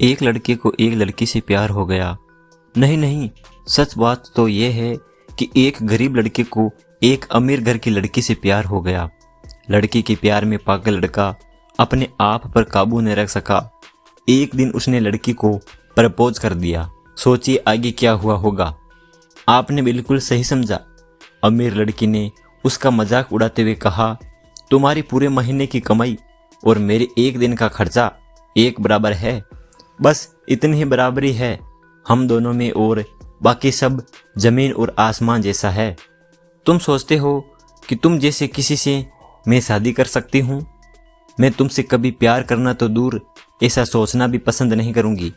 एक लड़के को एक लड़की से प्यार हो गया। नहीं नहीं, सच बात तो यह है कि एक गरीब लड़के को एक अमीर घर की लड़की से प्यार हो गया। लड़की के प्यार में पागल लड़का अपने आप पर काबू नहीं रख सका। एक दिन उसने लड़की को प्रपोज कर दिया। सोचिए आगे क्या हुआ होगा। आपने बिल्कुल सही समझा। अमीर लड़की ने उसका मजाक उड़ाते हुए कहा, तुम्हारी पूरे महीने की कमाई और मेरे एक दिन का खर्चा एक बराबर है। बस इतनी ही बराबरी है हम दोनों में, और बाकी सब जमीन और आसमान जैसा है। तुम सोचते हो कि तुम जैसे किसी से मैं शादी कर सकती हूँ? मैं तुमसे कभी प्यार करना तो दूर, ऐसा सोचना भी पसंद नहीं करूँगी।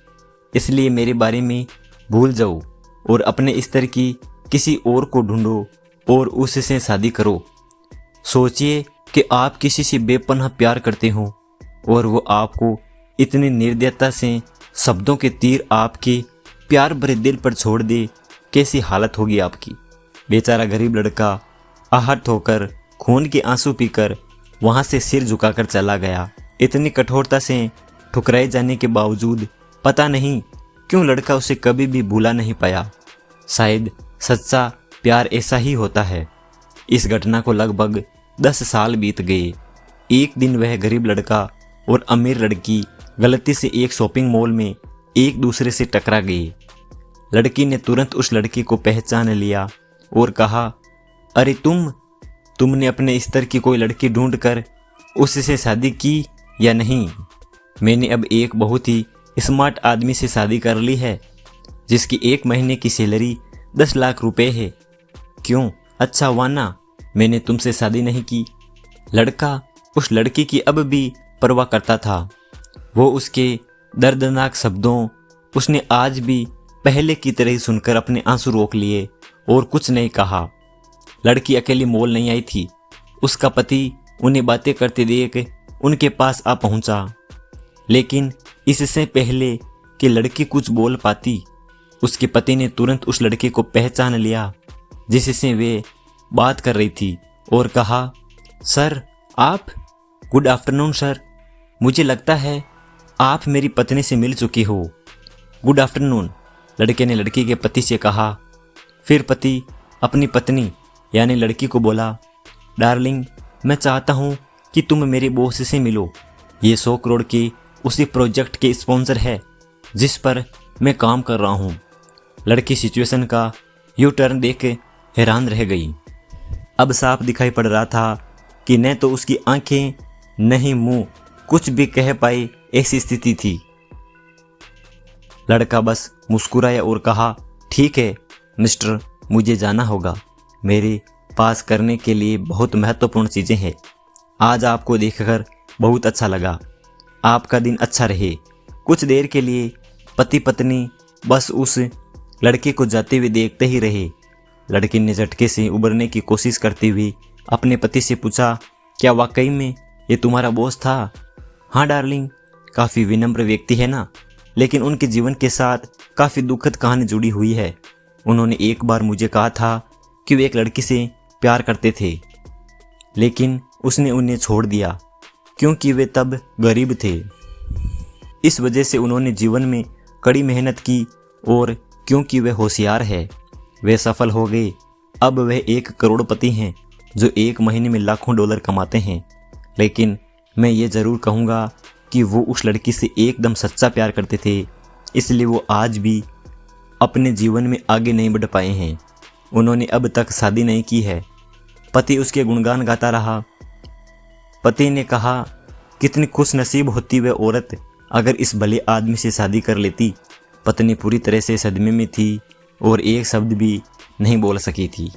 इसलिए मेरे बारे में भूल जाओ और अपने स्तर की किसी और को ढूंढो और उससे शादी करो। सोचिए कि आप किसी से बेपनाह प्यार करते हो और वो आपको इतनी निर्दयता से शब्दों के तीर आपके प्यार भरे दिल पर छोड़ दे, कैसी हालत होगी आपकी। बेचारा गरीब लड़का आहत होकर खून के आंसू पीकर वहां से सिर झुकाकर चला गया। इतनी कठोरता से ठुकराए जाने के बावजूद पता नहीं क्यों लड़का उसे कभी भी भूला नहीं पाया। शायद सच्चा प्यार ऐसा ही होता है। इस घटना को लगभग 10 साल बीत गए। एक दिन वह गरीब लड़का और अमीर लड़की गलती से एक शॉपिंग मॉल में एक दूसरे से टकरा गए। लड़की ने तुरंत उस लड़की को पहचान लिया और कहा, अरे तुमने अपने स्तर की कोई लड़की ढूंढकर उससे शादी की या नहीं? मैंने अब एक बहुत ही स्मार्ट आदमी से शादी कर ली है जिसकी एक महीने की सैलरी 10 लाख रुपए है। क्यों, अच्छा हुआ ना मैंने तुमसे शादी नहीं की। लड़का उस लड़की की अब भी परवाह करता था। वो उसके दर्दनाक शब्दों उसने आज भी पहले की तरह ही सुनकर अपने आंसू रोक लिए और कुछ नहीं कहा। लड़की अकेली मॉल नहीं आई थी। उसका पति उन्हें बातें करते देख उनके पास आ पहुंचा, लेकिन इससे पहले कि लड़की कुछ बोल पाती, उसके पति ने तुरंत उस लड़के को पहचान लिया जिससे वे बात कर रही थी और कहा, सर आप? गुड आफ्टरनून सर, मुझे लगता है आप मेरी पत्नी से मिल चुकी हो। गुड आफ्टरनून, लड़के ने लड़की के पति से कहा। फिर पति अपनी पत्नी यानी लड़की को बोला, डार्लिंग मैं चाहता हूँ कि तुम मेरे बॉस से मिलो। ये 100 करोड़ के उसी प्रोजेक्ट के स्पॉन्सर है जिस पर मैं काम कर रहा हूँ। लड़की सिचुएशन का यू टर्न देख हैरान रह गई। अब साफ दिखाई पड़ रहा था कि न तो उसकी आंखें न ही मुंह कुछ भी कह पाए, ऐसी स्थिति थी। लड़का बस मुस्कुराया और कहा, ठीक है मिस्टर, मुझे जाना होगा। मेरे पास करने के लिए बहुत महत्वपूर्ण चीज़ें हैं। आज आपको देखकर बहुत अच्छा लगा। आपका दिन अच्छा रहे। कुछ देर के लिए पति पत्नी बस उस लड़के को जाते हुए देखते ही रहे। लड़की ने झटके से उबरने की कोशिश करते हुए अपने पति से पूछा, क्या वाकई में ये तुम्हारा बॉस था? हाँ डार्लिंग, काफ़ी विनम्र व्यक्ति है ना, लेकिन उनके जीवन के साथ काफ़ी दुखद कहानी जुड़ी हुई है। उन्होंने एक बार मुझे कहा था कि वे एक लड़की से प्यार करते थे, लेकिन उसने उन्हें छोड़ दिया क्योंकि वे तब गरीब थे। इस वजह से उन्होंने जीवन में कड़ी मेहनत की और क्योंकि वे होशियार है, वे सफल हो गए। अब वे एक करोड़पति हैं जो एक महीने में लाखों डॉलर कमाते हैं। लेकिन मैं ये ज़रूर कहूँगा कि वो उस लड़की से एकदम सच्चा प्यार करते थे, इसलिए वो आज भी अपने जीवन में आगे नहीं बढ़ पाए हैं। उन्होंने अब तक शादी नहीं की है। पति उसके गुणगान गाता रहा। पति ने कहा, कितनी खुश नसीब होती वह औरत अगर इस भले आदमी से शादी कर लेती। पत्नी पूरी तरह से सदमे में थी और एक शब्द भी नहीं बोल सकी थी।